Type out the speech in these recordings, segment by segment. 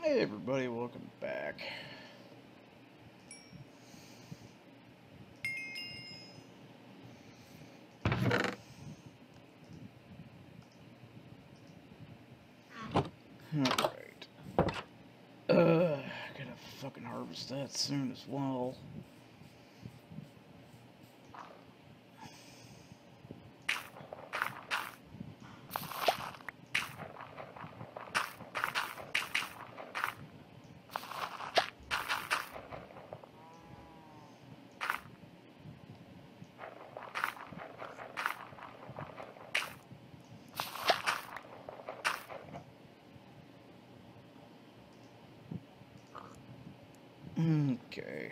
Hey everybody, welcome back. Alright. Gotta fucking harvest that soon as well. Okay.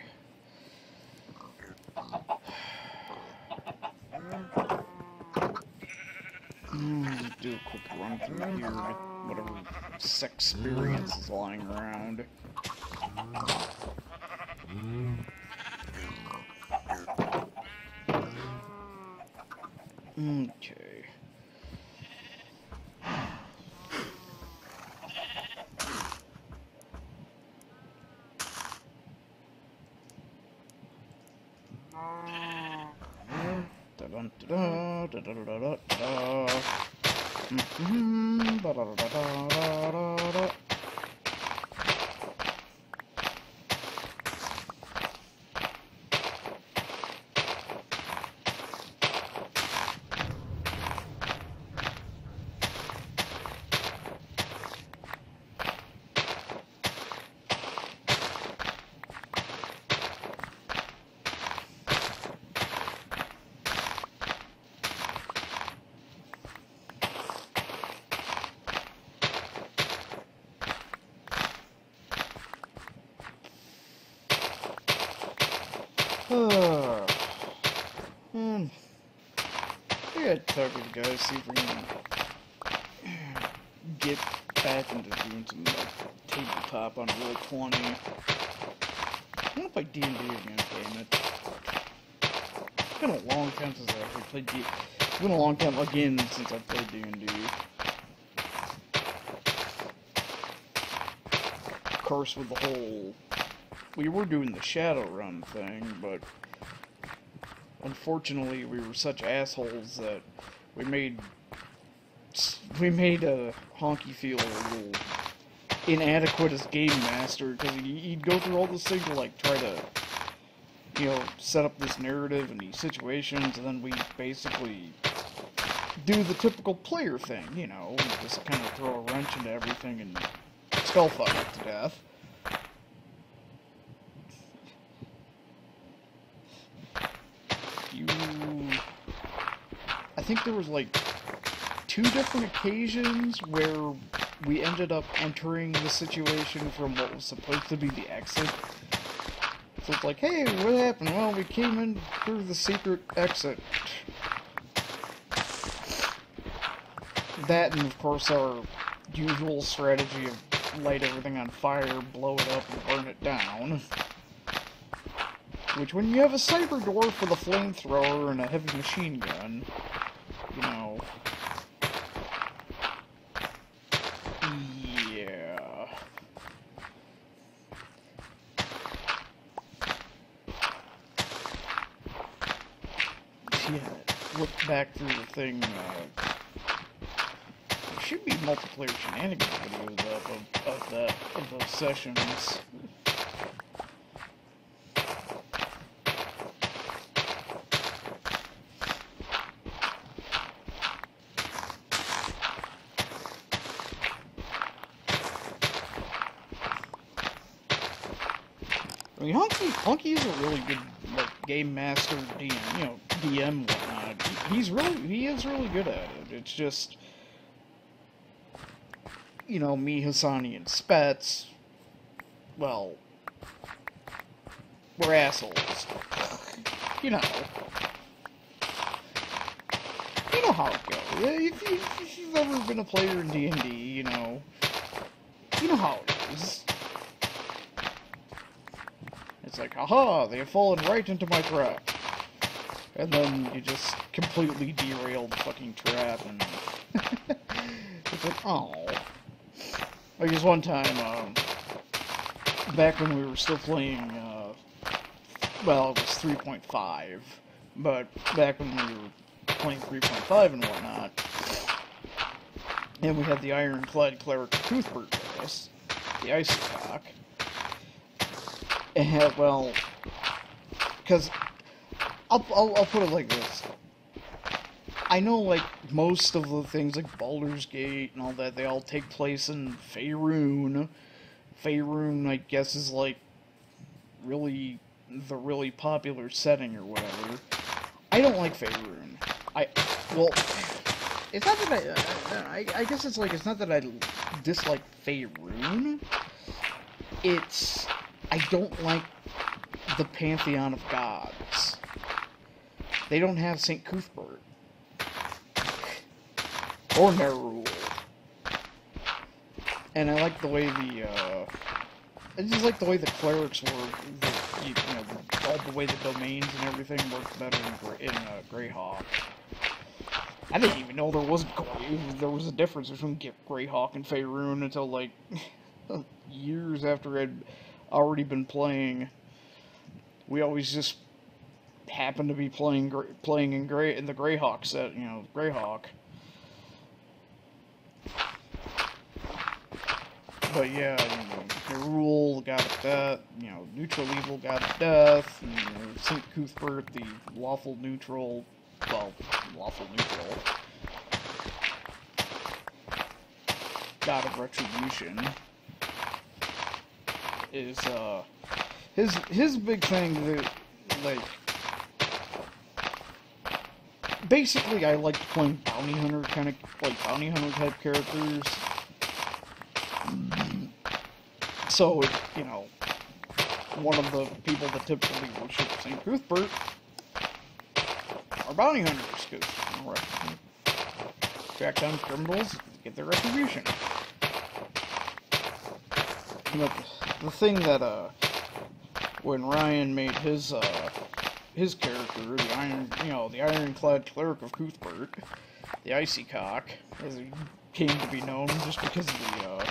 Do a quick run through here, get whatever sex experience is lying around. Okay. I gotta talk to the guys, see if we can get back into doing some tabletop on Roll20. I wanna play D&D again, damn it. It's been a long time since I actually played D&D. It's been a long time again since I've played D&D. Of course, with the whole... We were doing the Shadowrun thing, but... Unfortunately, we were such assholes that we made Honky feel a little inadequate as game master, because he'd go through all this thing to, like, try to, you know, set up this narrative and these situations, and then we basically do the typical player thing, you know, just kind of throw a wrench into everything and skullfuck it to death. I think there was like 2 different occasions where we ended up entering the situation from what was supposed to be the exit. So it's like, hey, what happened? Well, we came in through the secret exit. That and, of course, our usual strategy of light everything on fire, blow it up, and burn it down. Which, when you have a cyber dwarf with a flamethrower and a heavy machine gun, you know... Yeah... Yeah, look back through the thing, there should be multiplayer shenanigans videos of those sessions. I mean, Honky is a really good, like, game master, DM, you know, DM whatnot. He is really good at it. It's just, you know, me, Hassani, and Spets, well, we're assholes. You know. You know how it goes. If you've ever been a player in D&D, you know how it is. It's like, haha, they have fallen right into my trap. And then you just completely derail the fucking trap, and... it's like, oh. Like, this one time, back when we were still playing, well, it was 3.5, but back when we were playing 3.5 and whatnot, and we had the Ironclad Cleric Cuthbert with us, the Icy Cock, and, well, because, I'll put it like this. I know, like, most of the things like Baldur's Gate and all that, they all take place in Faerun. Faerun, I guess, is, like, really the really popular setting or whatever. I don't like Faerun. Well, it's not that I guess it's like, it's not that I dislike Faerun. It's, I don't like the Pantheon of Gods. They don't have St. Cuthbert. Or Nerul. And I like the way I just like the way the clerics work, all the way the domains and everything works better in Greyhawk. I didn't even know there was a difference between Greyhawk and Faerun until, like, years after I'd already been playing. We always just happened to be playing in the Greyhawk set, Greyhawk. But yeah, Nerul, God of Death, Neutral Evil, God of Death, St. Cuthbert, the lawful neutral, God of Retribution, is, his big thing that, like, basically I liked playing bounty hunter type characters. So, one of the people that typically worship St. Cuthbert are bounty hunters, because, track down criminals, get their retribution. But the thing that, when Ryan made his character, the Ironclad Cleric of Cuthbert, the Icy Cock, as he came to be known, just because of the,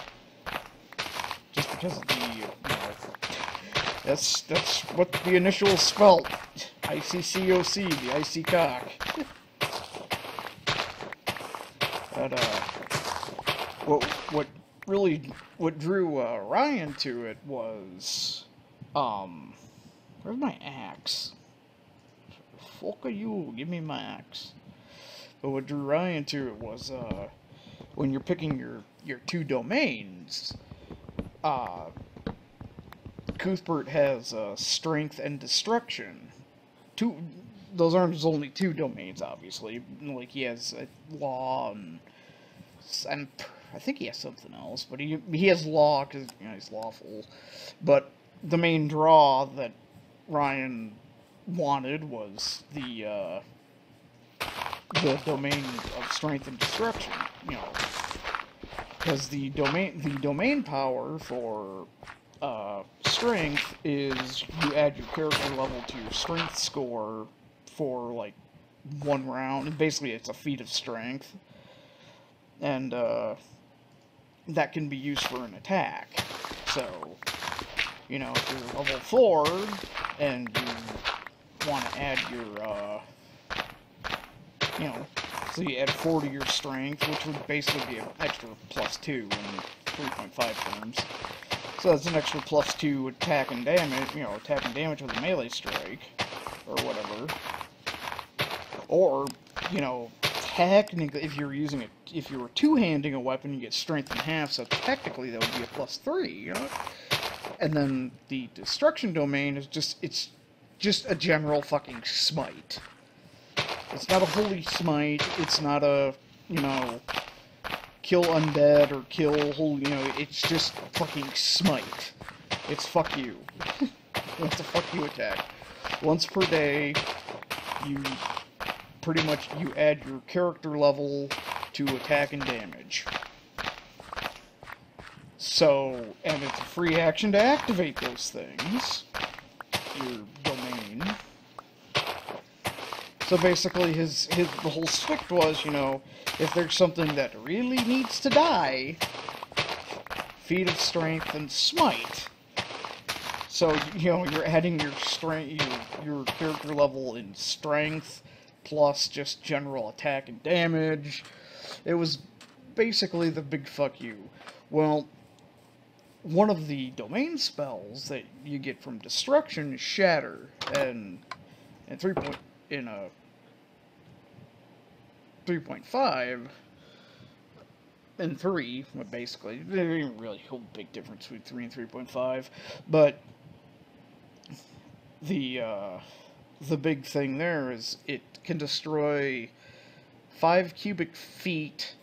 that's what the initials spelt. ICCOC, the Icy Cock. But, what drew, Ryan to it was, where's my axe? Fuck are you? Give me my axe. But what drew Ryan to it was, when you're picking your two domains, Cuthbert has, strength and destruction. Those aren't his only two domains, obviously. Like, he has law and I think he has something else, but he has law because he's lawful. But the main draw that Ryan wanted was the domain of strength and destruction. Because the domain power for strength is you add your character level to your strength score for, like, one round. Basically, it's a feat of strength. And, that can be used for an attack. So, if you're level 4, and you want to add your, so you add 4 to your strength, which would basically be an extra +2 in 3.5 terms. So that's an extra +2 attack and damage with a melee strike, or whatever. Or, technically, if you were two-handing a weapon, you get strength in half, so technically that would be a +3, And then the destruction domain is it's just a general fucking smite. It's not a holy smite, it's not a, kill undead or kill holy, it's just fucking smite. It's fuck you. It's a fuck you attack. Once per day, you add your character level to attack and damage. So, and it's a free action to activate those things. Your domain. So basically, the whole stick was, if there's something that really needs to die, feat of strength and smite. So, you know, you're adding your strength, your character level in strength, plus just general attack and damage. It was basically the big fuck you. Well, one of the domain spells that you get from destruction is Shatter, and in 3.5 and 3, well, basically, there ain't really a whole big difference between 3 and 3.5, but the big thing there is it can destroy 5 cubic feet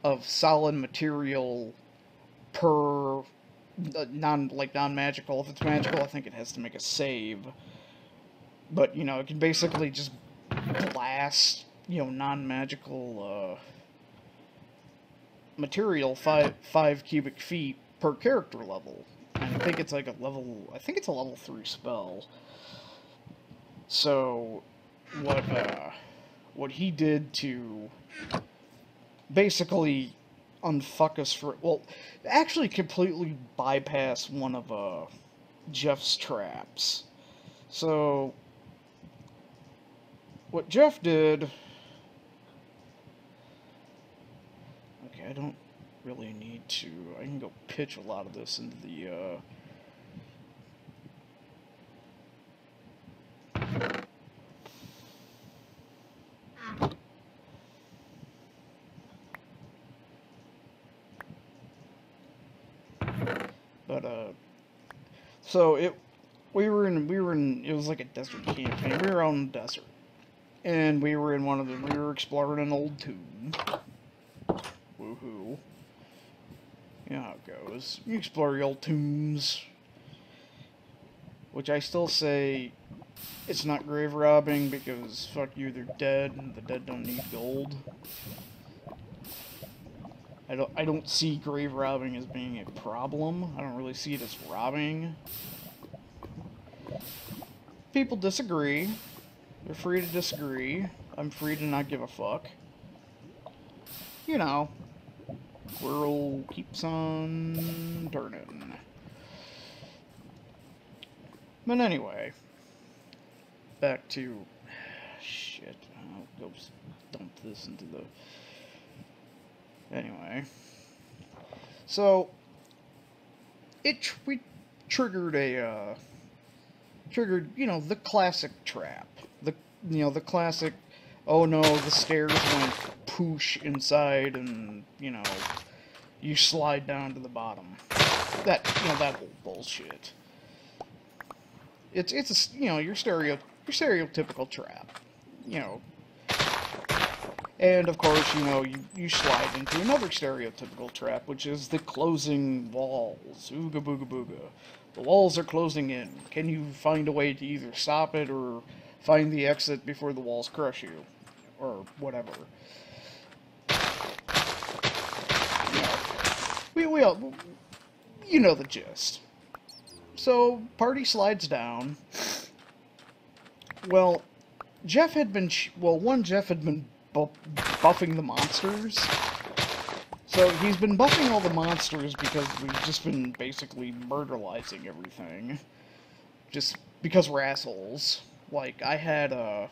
of solid material per non-magical. If it's magical, I think it has to make a save. But, you know, it can basically just blast, you know, non-magical material 5 cubic feet per character level. And I think it's like a level 3 spell. So what he did to basically unfuck us for, well, actually completely bypass one of Jeff's traps. So what Jeff did, okay, I don't really need to, I can go pitch a lot of this into the so we were in, it was like a desert campaign. We were out in the desert. And we were in one of them, we were exploring an old tomb. Woohoo. You know how it goes. You explore your old tombs. Which I still say, it's not grave robbing, because fuck you, they're dead, and the dead don't need gold. I don't see grave robbing as being a problem. I don't really see it as robbing. People disagree. They're free to disagree. I'm free to not give a fuck. You know, world keeps on turning. But anyway, back to shit. I'll go dump this into the. Anyway, so we triggered you know, the classic trap, the classic, oh no, the stairs went poosh inside and, you know, you slide down to the bottom. That, you know, that whole bullshit. It's a, you know, your stereotypical trap, you know. And, of course, you know, you slide into another stereotypical trap, which is the closing walls. Ooga booga booga. The walls are closing in. Can you find a way to either stop it or find the exit before the walls crush you? Or whatever. You know, you know the gist. So, party slides down. Well, Jeff had been buffing the monsters. So he's been buffing all the monsters because we've just been basically murderizing everything. Just because we're assholes. Like, you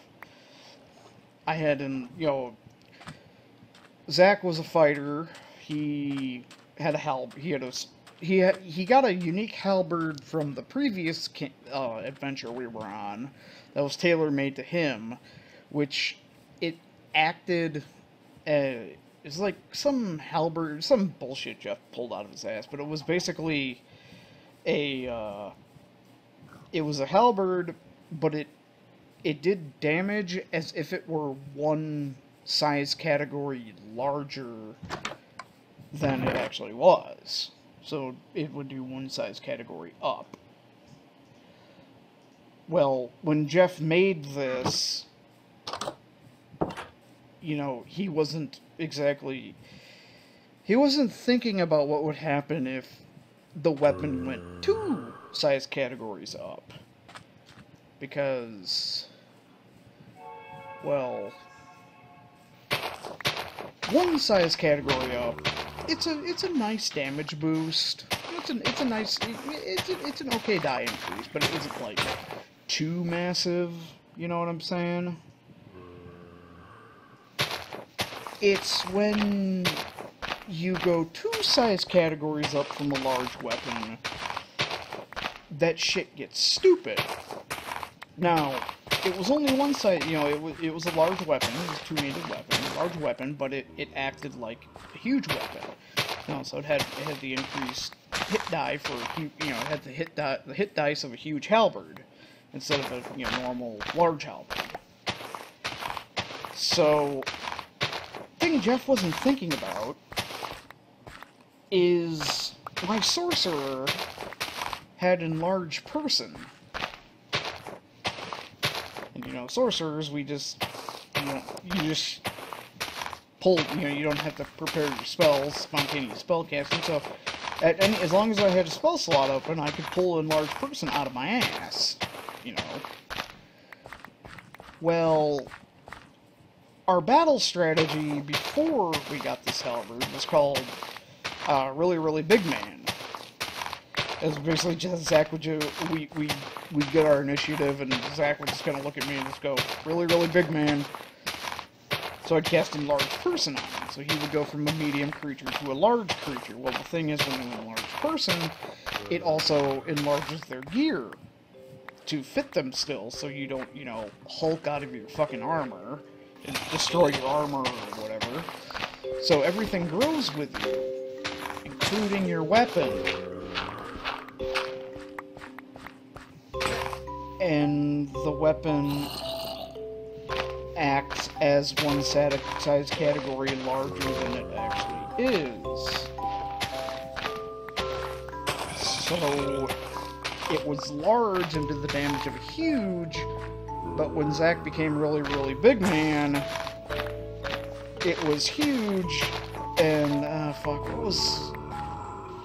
know, Zach was a fighter. He had he got a unique halberd from the previous adventure we were on that was tailor-made to him, which it acted it's like some halberd, some bullshit Jeff pulled out of his ass, but it was basically it was a halberd, but it did damage as if it were one size category larger than it actually was. So it would do one size category up. Well, when Jeff made this, you know, he wasn't thinking about what would happen if the weapon went 2 size categories up. Because, well, 1 size category up, it's a nice damage boost. it's a nice, it's an okay die increase, but it isn't like too massive. You know what I'm saying? It's when you go 2 size categories up from a large weapon that shit gets stupid. Now, it was only one size, you know, it was a large weapon, it was a 2-handed weapon, a large weapon, but it acted like a huge weapon. You know, so it had the increased hit die for, you know, it had the hit dice of a huge halberd instead of a, you know, normal large halberd. So, the thing Jeff wasn't thinking about is my sorcerer had enlarged person. And, you know, sorcerers, we just, you just pull, you know, you don't have to prepare your spells, spontaneous spell casting, so as long as I had a spell slot open, I could pull enlarged person out of my ass, you know. Well, our battle strategy before we got this halberd was called really, really big man. It was basically just Zach would we'd get our initiative, and Zach would just kind of look at me and just go, really, really big man. So I'd cast enlarged person on him. So he would go from a medium creature to a large creature. Well, the thing is, when you enlarge person, it also enlarges their gear to fit them still, so you don't, you know, hulk out of your fucking armor and destroy your armor or whatever. So everything grows with you, including your weapon. And the weapon acts as one size category larger than it actually is. So it was large and did the damage of a huge, but when Zach became really, really big man, it was huge, and, fuck, what was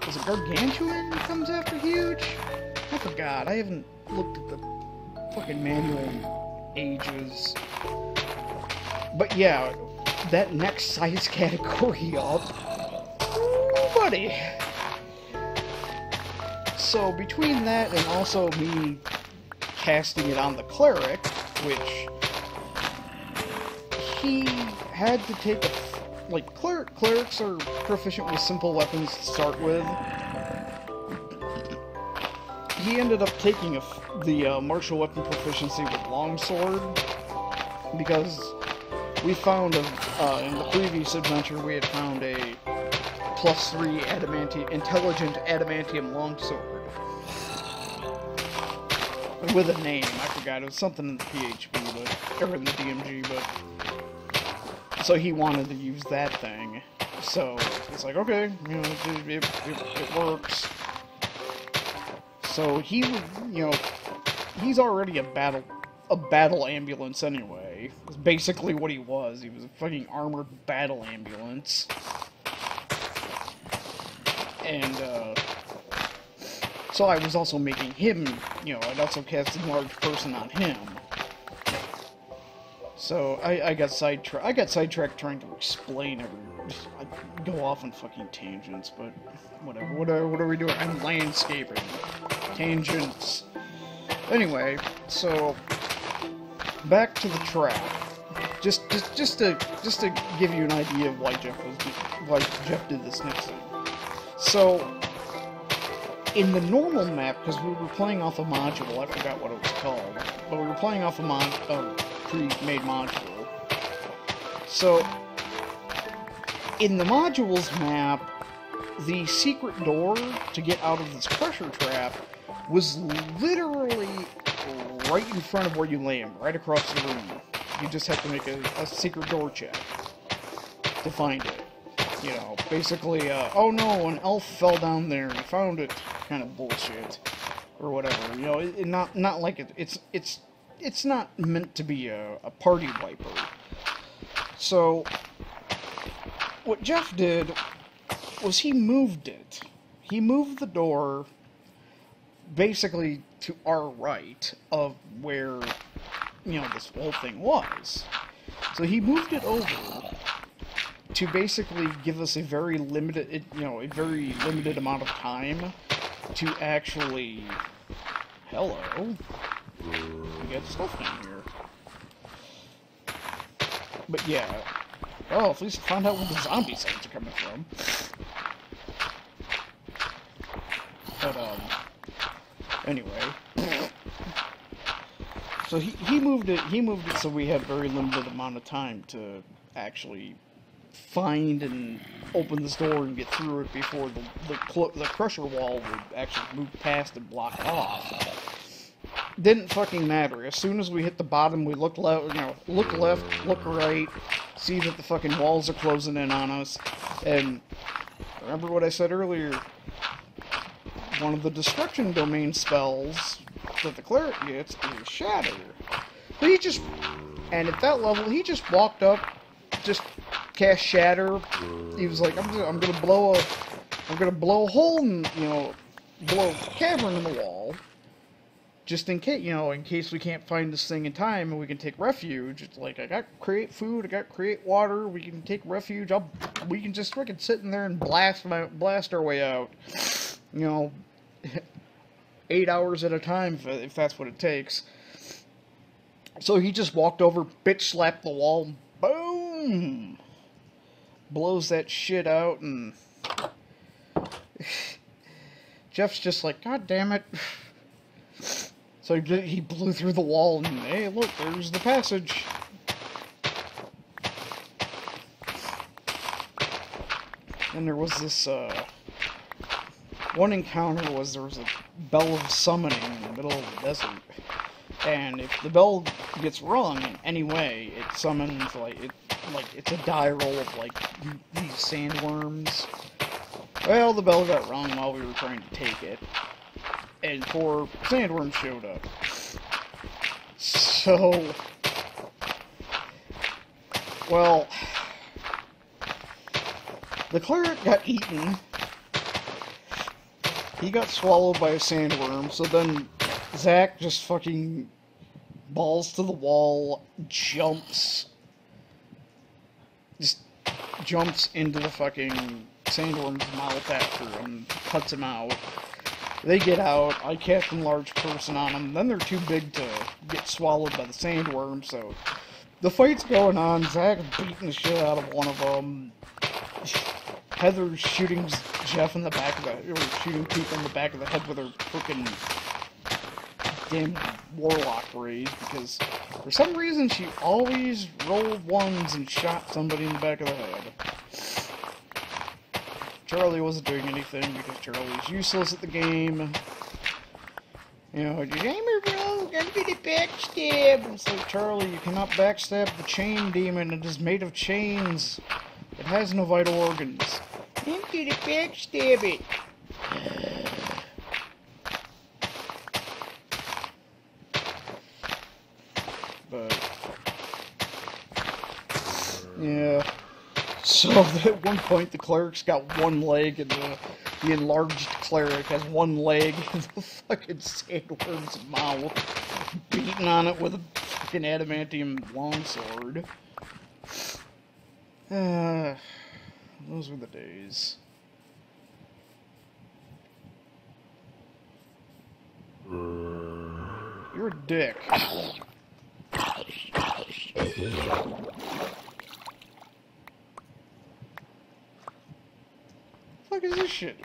it Gargantuan that comes after huge? I forgot, I haven't looked at the fucking manual in ages. But yeah, that next size category up, ooh, buddy. So between that and also me casting it on the cleric, which he had to take like clerics are proficient with simple weapons to start with. He ended up taking the martial weapon proficiency with longsword because we found in the previous adventure we had found a +3 intelligent adamantium longsword with a name. I forgot, it was something in the PHP, or in the DMG, but so he wanted to use that thing. So it's like, okay, you know, it works. So he would, you know, he's already a battle ambulance anyway. That's basically what he was. He was a fucking armored battle ambulance. And, so I was also making him, you know, I'd also cast enlarged person on him. So I got sidetracked trying to explain I go off on fucking tangents, but whatever. What are we doing? I'm landscaping. Tangents. Anyway, so back to the trap. Just to give you an idea of why Jeff did this next thing. So in the normal map, because we were playing off a module, I forgot what it was called, but we were playing off a pre-made module. So in the modules map, the secret door to get out of this pressure trap was literally right in front of where you land, right across the room. You just have to make a secret door check to find it. You know, basically, oh no, an elf fell down there and found it, kind of bullshit, or whatever. You know, not like it's not meant to be a party wiper. So what Jeff did was he moved it. He moved the door basically to our right of where, you know, this whole thing was. So he moved it over to basically give us a very limited amount of time to actually... Hello. We got stuff in here. But yeah. Well, at least find out where the zombie sounds are coming from. But, anyway. So he moved it so we had very limited amount of time to actually find and open this door and get through it before the crusher wall would actually move past and block it off. Didn't fucking matter. As soon as we hit the bottom, we look left, look right, see that the fucking walls are closing in on us, and remember what I said earlier, one of the destruction domain spells that the cleric gets is Shatter. But and at that level, he just walked up, just cast Shatter. He was like, I'm gonna blow a hole in, blow a cavern in the wall, just in case, in case we can't find this thing in time and we can take refuge. It's like, I got create food, I got create water, we can take refuge, we can just freaking sit in there and blast our way out. 8 hours at a time, if that's what it takes. So he just walked over, bitch slapped the wall, boom! Blows that shit out, and Jeff's just like, God damn it. So he blew through the wall, and hey, look, there's the passage. And there was this, one encounter there was a bell of summoning in the middle of the desert. And if the bell gets rung in any way, it summons, it's a die roll of, these sandworms. Well, the bell got rung while we were trying to take it. And 4 sandworms showed up. So... Well... The cleric got eaten. He got swallowed by a sandworm, so then Zach just fucking balls to the wall, jumps into the fucking sandworm's mouth after him, cuts him out. They get out, I cast a large person on them, then they're too big to get swallowed by the sandworm, so the fight's going on, Zach beating the shit out of one of them. Heather's shooting Jeff in the back of the, or shooting people in the back of the head with her freaking damn warlock raise, because for some reason she always rolled ones and shot somebody in the back of the head. Charlie wasn't doing anything because Charlie's useless at the game. Gamer bro, gotta be the backstab. And so, Charlie, you cannot backstab the chain demon. It is made of chains. It has no vital organs. I'm gonna backstab it. But yeah. So at one point the cleric's got one leg, and the enlarged cleric has one leg in the fucking sandworm's mouth, beating on it with a fucking adamantium longsword. Those were the days. You're a dick. What the fuck is this shit?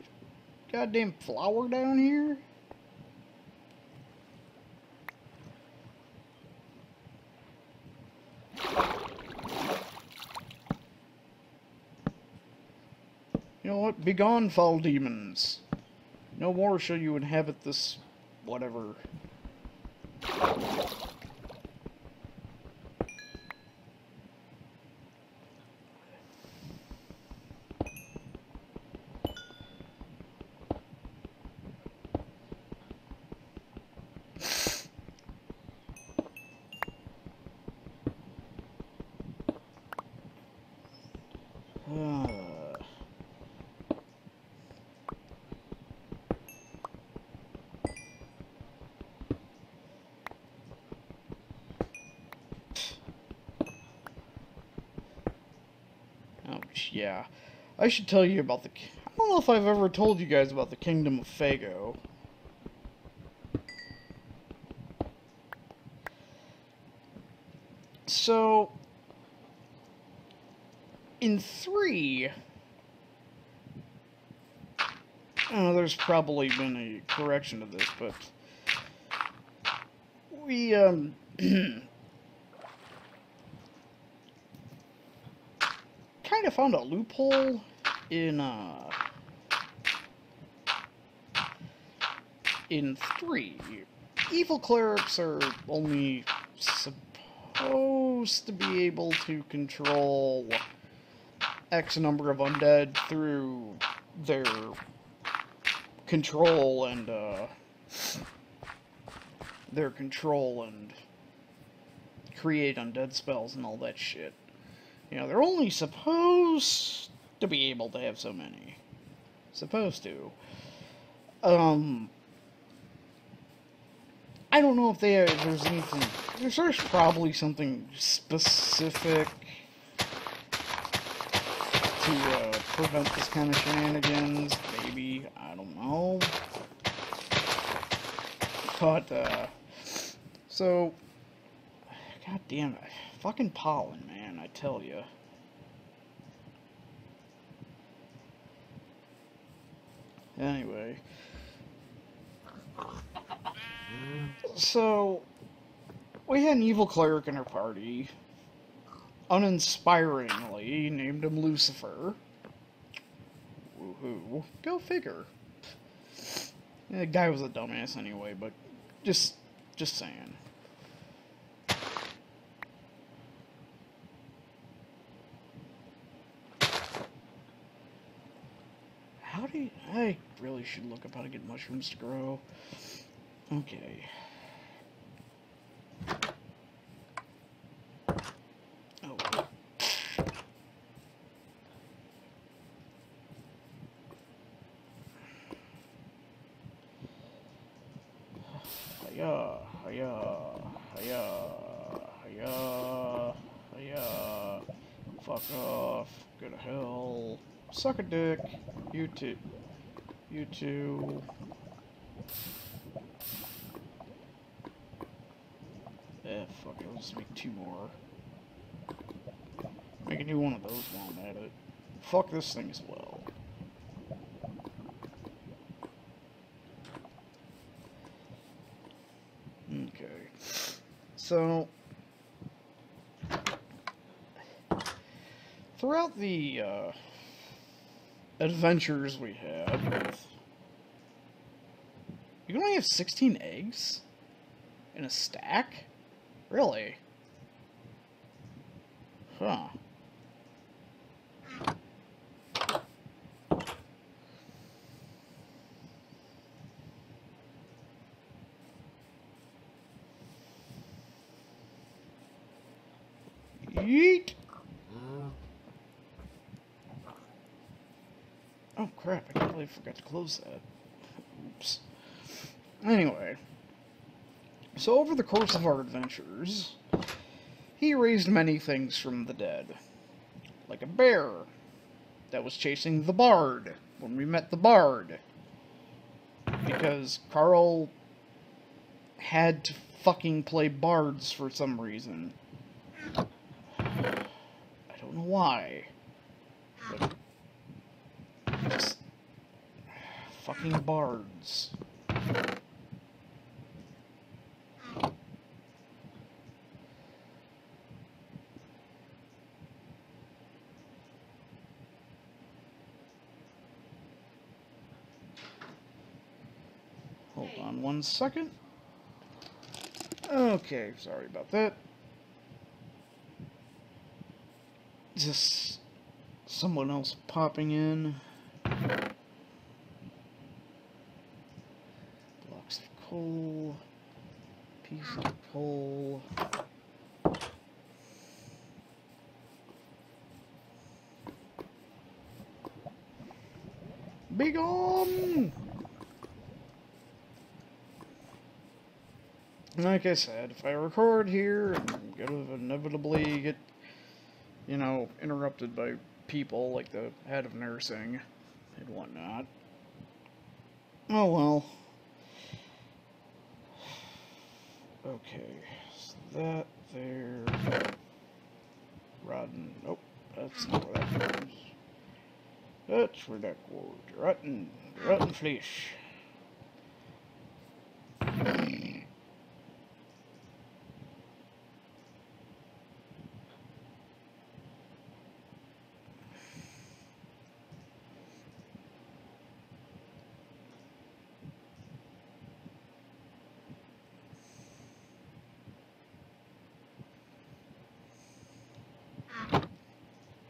Goddamn flower down here? You know what? Begone, foul demons. No more shall you inhabit this whatever. Ouch, yeah. I should tell you about don't know if I've ever told you guys about the Kingdom of Fago. So, in 3, there's probably been a correction to this, but we, kind of found a loophole in 3. Evil clerics are only supposed to be able to control X number of undead through their control and create undead spells and all that shit. You know, they're only supposed to be able to have so many. Supposed to. I don't know if there's anything... There's probably something specific to prevent this kind of shenanigans. Maybe. I don't know. But, so... God damn it. Fucking pollen, man, I tell you. Anyway. So, we had an evil cleric in our party. Uninspiringly, named him Lucifer. Woohoo. Go figure. The guy was a dumbass anyway, but just saying. I really should look up how to get mushrooms to grow. Okay. Oh. Hiya, hiya, hiya, hiya, hiya. Fuck off. Go to hell. Suck a dick. You too. You too. Fuck it. I'll just make 2 more. Make a new one of those while I'm at it. Fuck this thing as well. Okay. So, throughout the, adventures we had, you can only have 16 eggs in a stack? Really? Huh. Yeet! Oh crap, I completely forgot to close that. Oops. Anyway. So over the course of our adventures, he raised many things from the dead. Like a bear that was chasing the bard when we met the bard. Because Carl had to fucking play bards for some reason. I don't know why. But just fucking bards. Hold on 1 second. Okay, sorry about that. Just someone else popping in. Blocks of coal. Piece of coal. Be gone! Like I said, if I record here, I'm gonna inevitably get, you know, interrupted by people like the head of nursing. and whatnot. Oh well. Okay, so that there. Rotten. Nope, that's not where that goes. That's where that goes. Rotten flesh.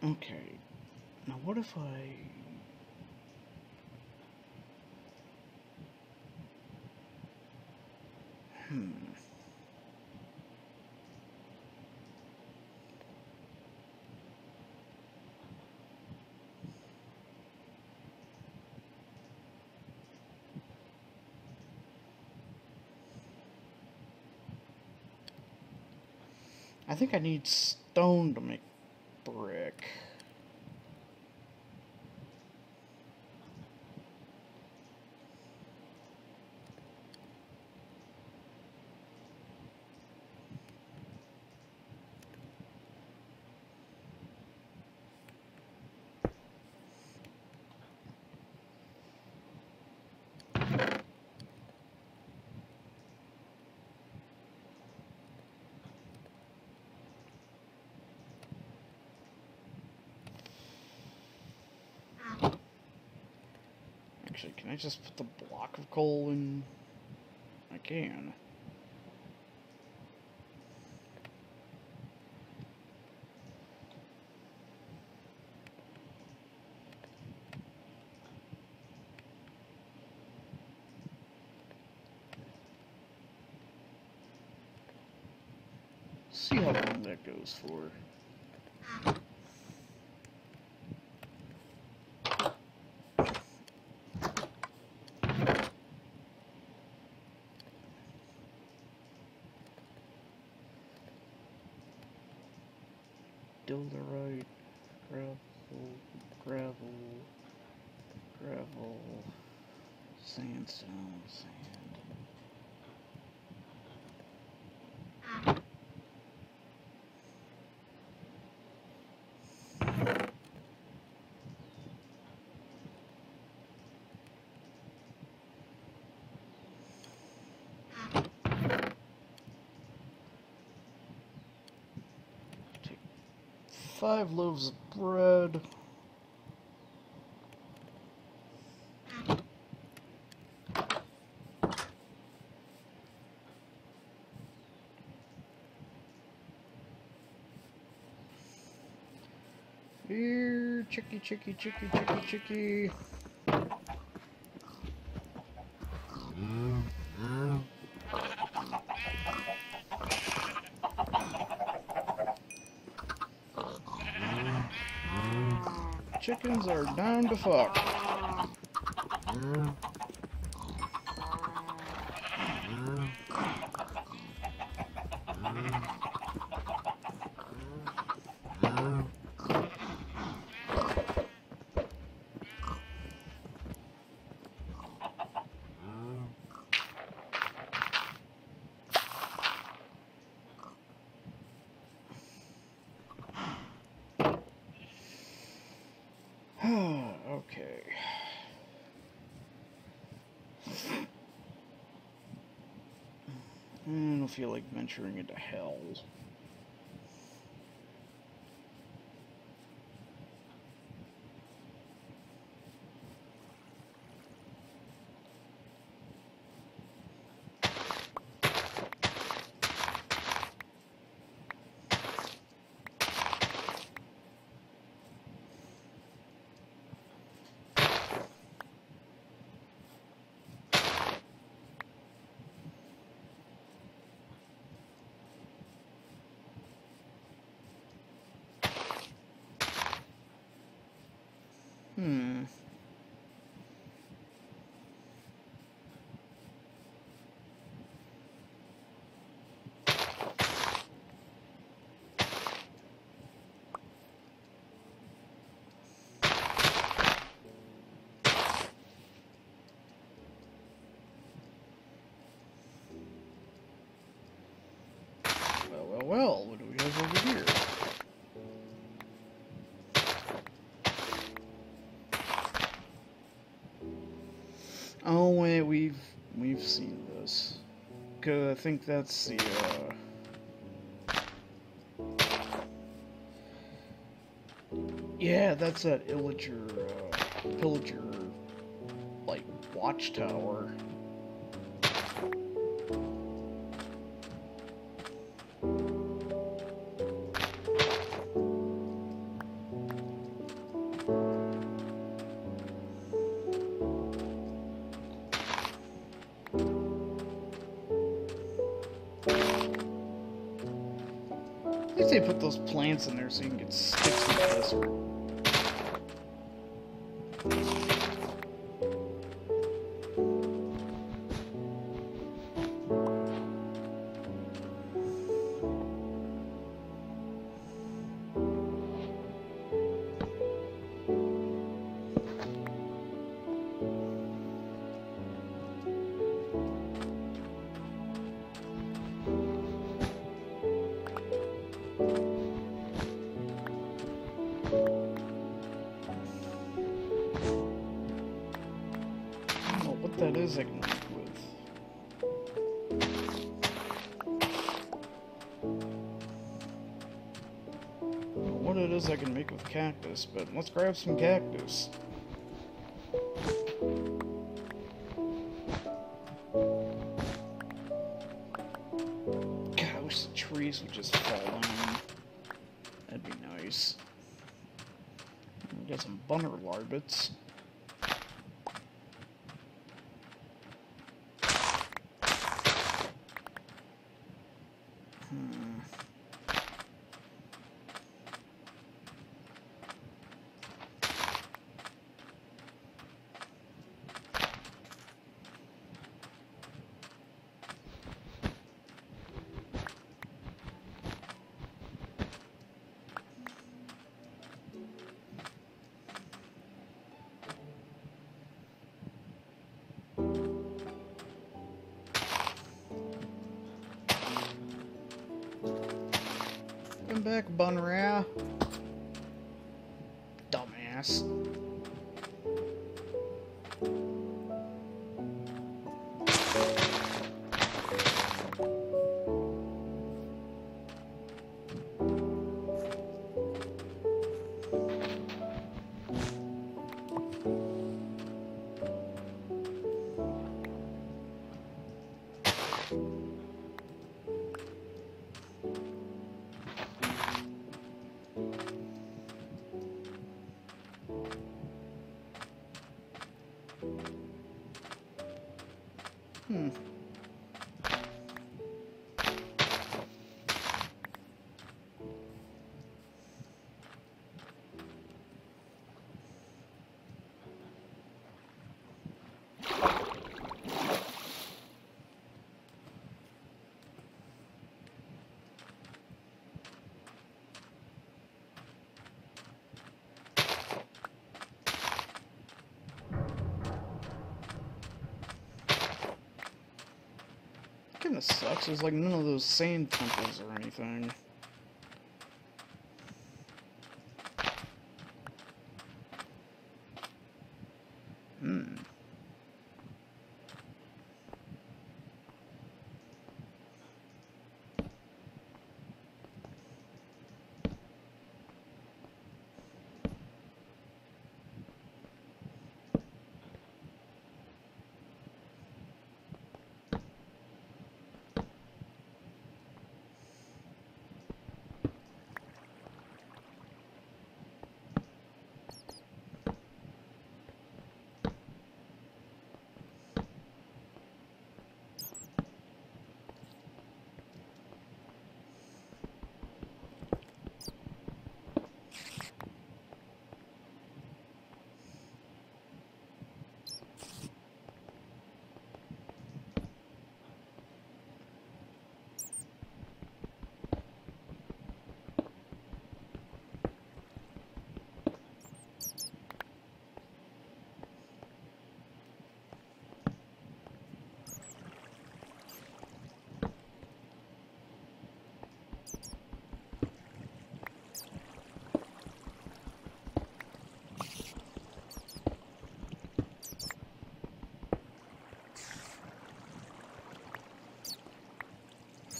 Okay, now what if I... I think I need stone to make brick. Actually, can I just put the block of coal in? I can. See how long that goes for. Dilderite, gravel, sandstone, sand. Take 5 loaves of bread. Here, chicky. Chickens are down to fuck. Okay. I don't feel like venturing into hell. well, what do we have over here? Oh wait, we've seen this. 'Cause I think that's the yeah, that's that pillager like watchtower. At least they put those plants in there so you can get sticks in the desert. What that is I can work with. What it is I can make with cactus, but let's grab some cactus. God, I wish the trees would just fall down. That'd be nice. Get some bunner larbits. Come back, Bunrya. Dumbass. Kinda sucks. There's like none of those sand temples or anything.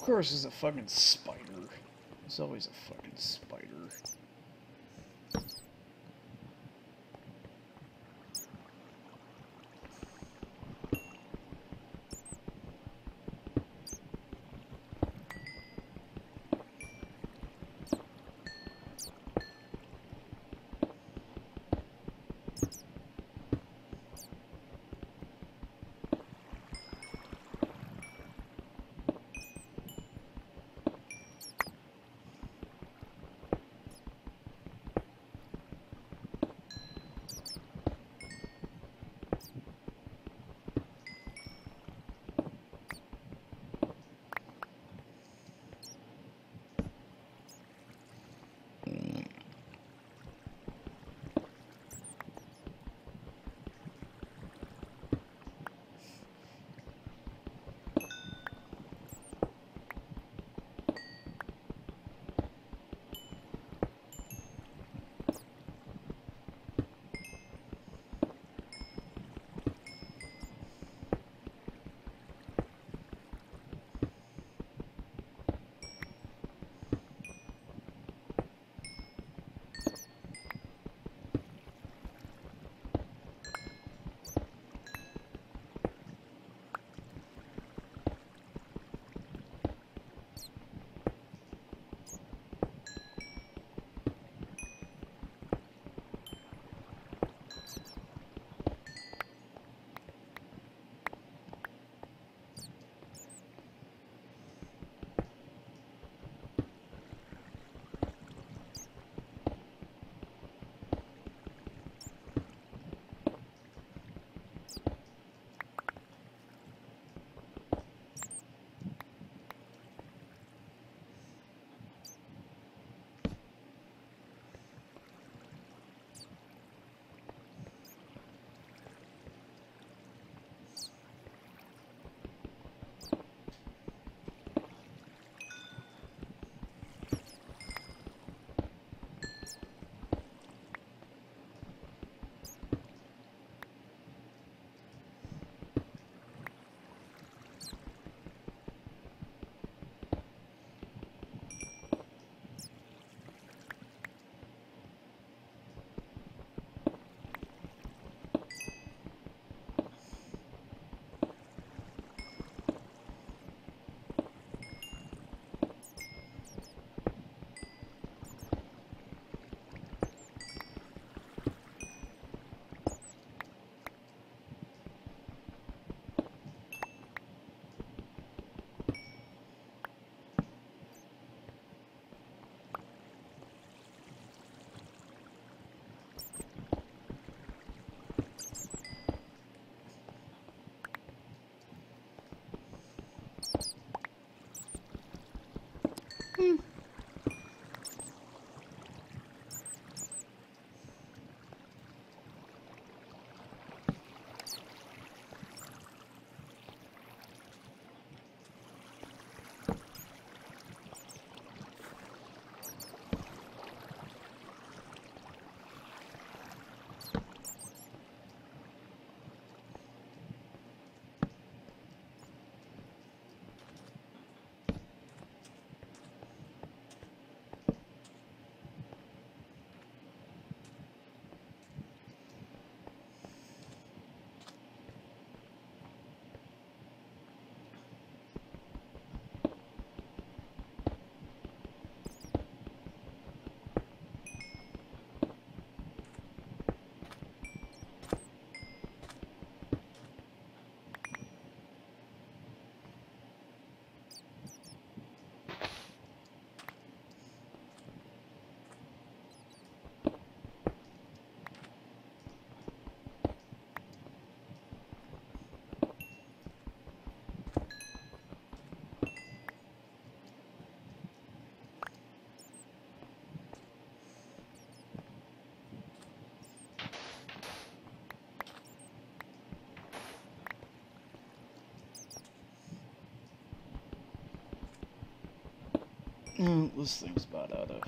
course, there's a fucking spider. There's always a fucking spider. This thing's about out of...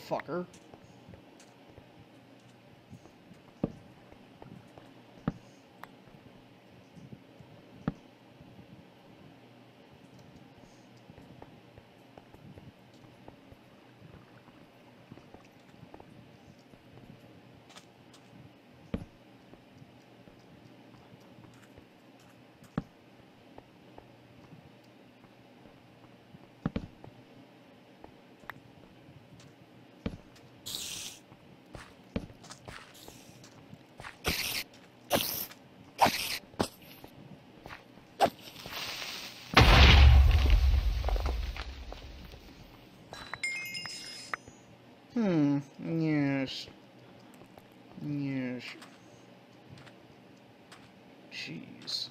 Fucker. Yes. Yes. Jeez.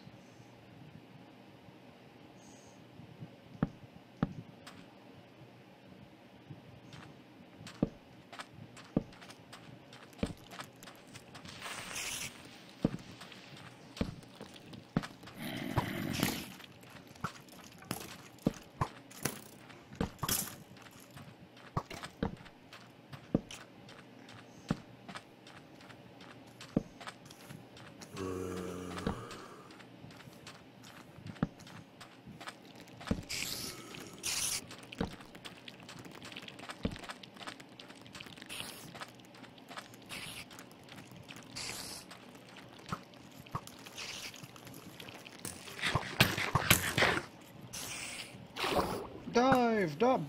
Dive! Dive!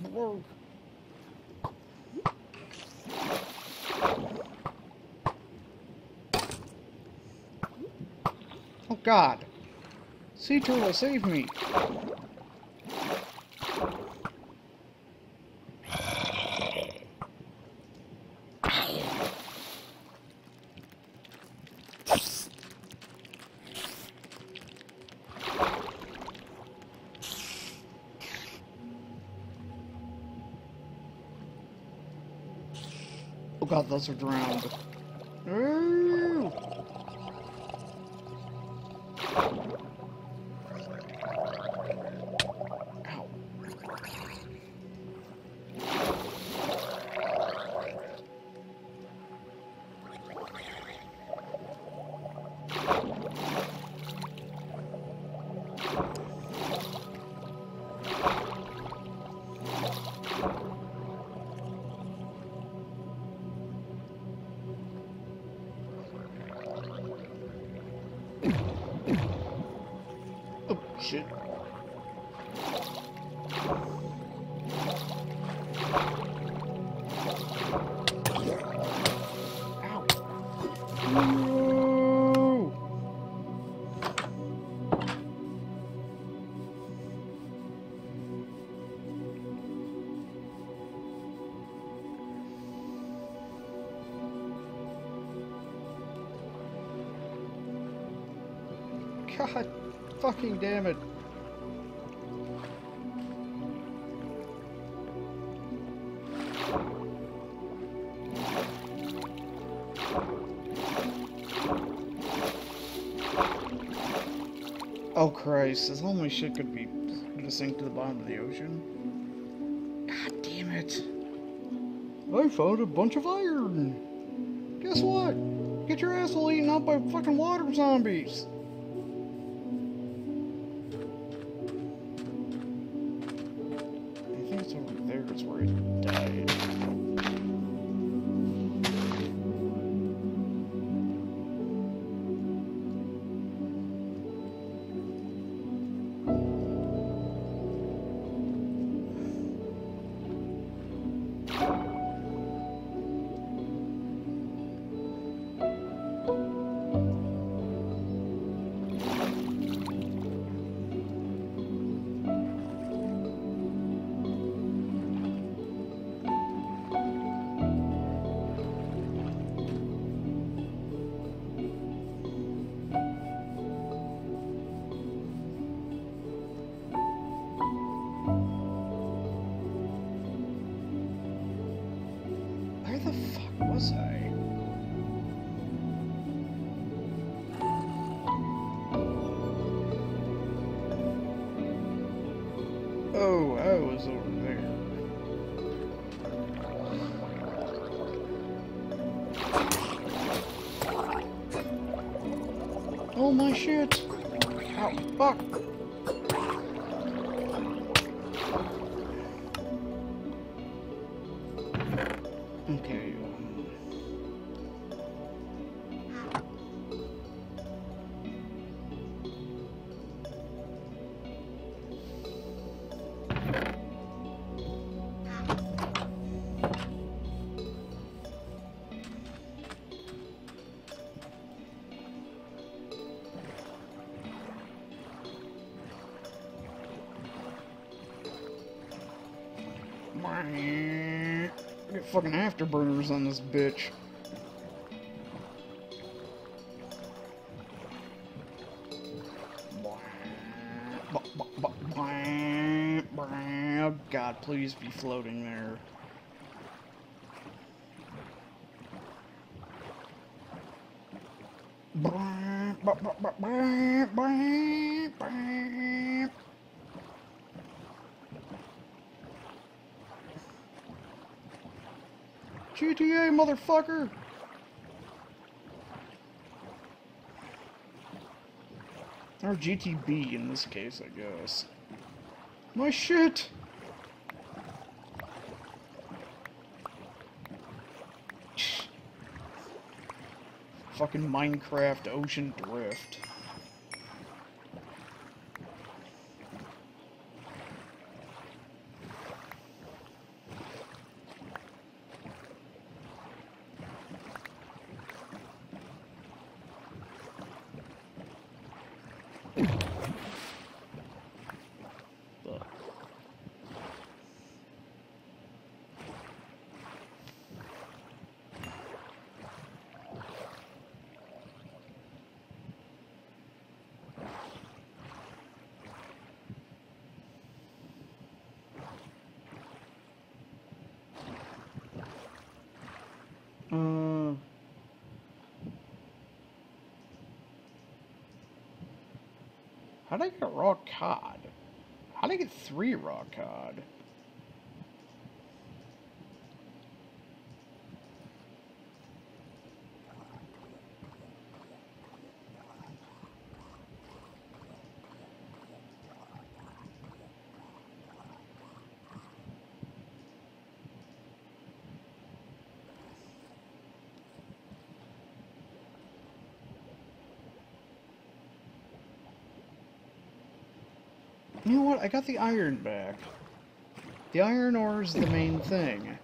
Oh god! Sea turtle, save me! Oh god, those are drowned. Ooh. Ow. Oh, shit. Ow. No. God fucking damn it. Oh Christ, this only shit could be gonna sink to the bottom of the ocean. God damn it. I found a bunch of iron. Guess what? Get your asshole eaten up by fucking water zombies. I think it's over there is where I died. the fuck was I? Oh, I was over there. Oh my shit! Ow, fuck! Okay, I get fucking afterburners on this bitch. Oh god, please be floating there. GTA, motherfucker! Or GTB in this case, I guess. My shit! Fucking Minecraft Ocean Drift. How'd I get raw cod? How'd I get 3 raw cod? You know what? I got the iron back. The iron ore is the main thing.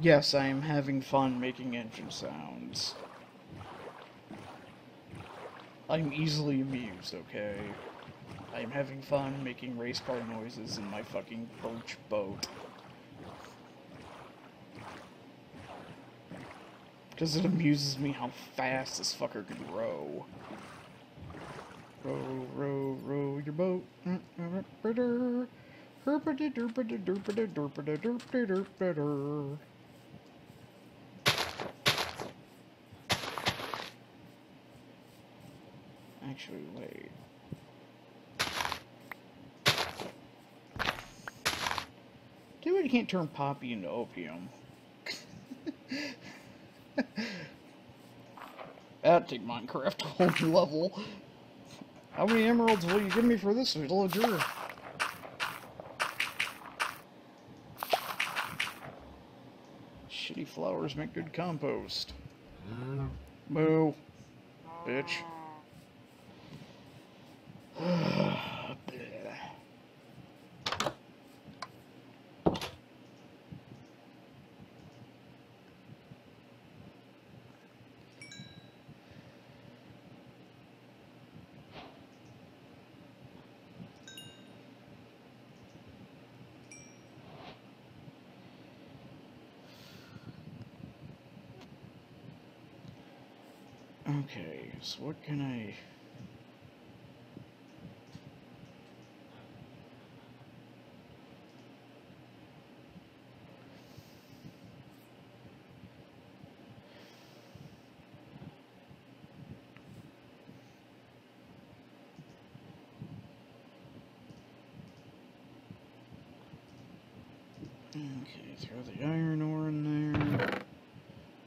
Yes, I am having fun making engine sounds. I'm easily amused, okay? I am having fun making race car noises in my fucking birch boat. Because it amuses me how fast this fucker can row. Row, row, row your boat. Actually, wait. Too bad you can't turn Poppy into opium. That'd take Minecraft to a whole new level. How many emeralds will you give me for this villager? Shitty flowers make good compost. Moo. Bitch. Okay, so what can I... Okay, throw the iron ore in there.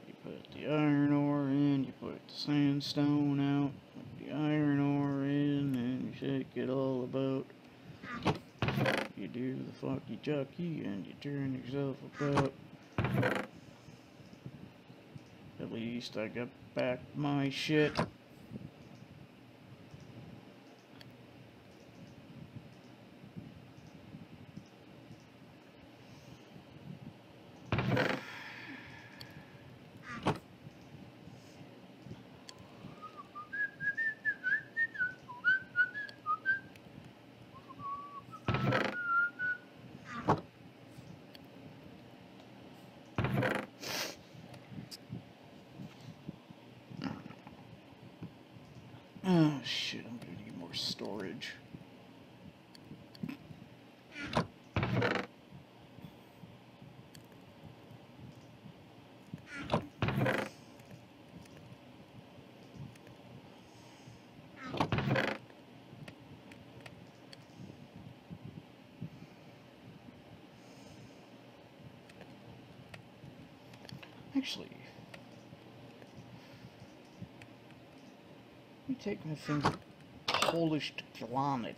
You put the iron ore in, you put the sandstone out, put the iron ore in, and you shake it all about. You do the fucky chucky, and you turn yourself about. At least I got back my shit. Oh shit, I'm gonna need more storage. Actually, let me take my finger, Polish planet.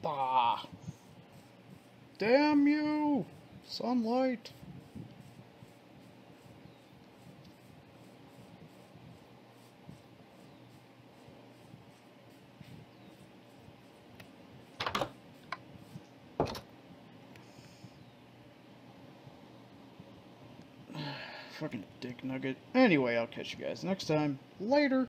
Bah! Damn you! Sunlight! Fucking dick nugget. Anyway, I'll catch you guys next time. Later!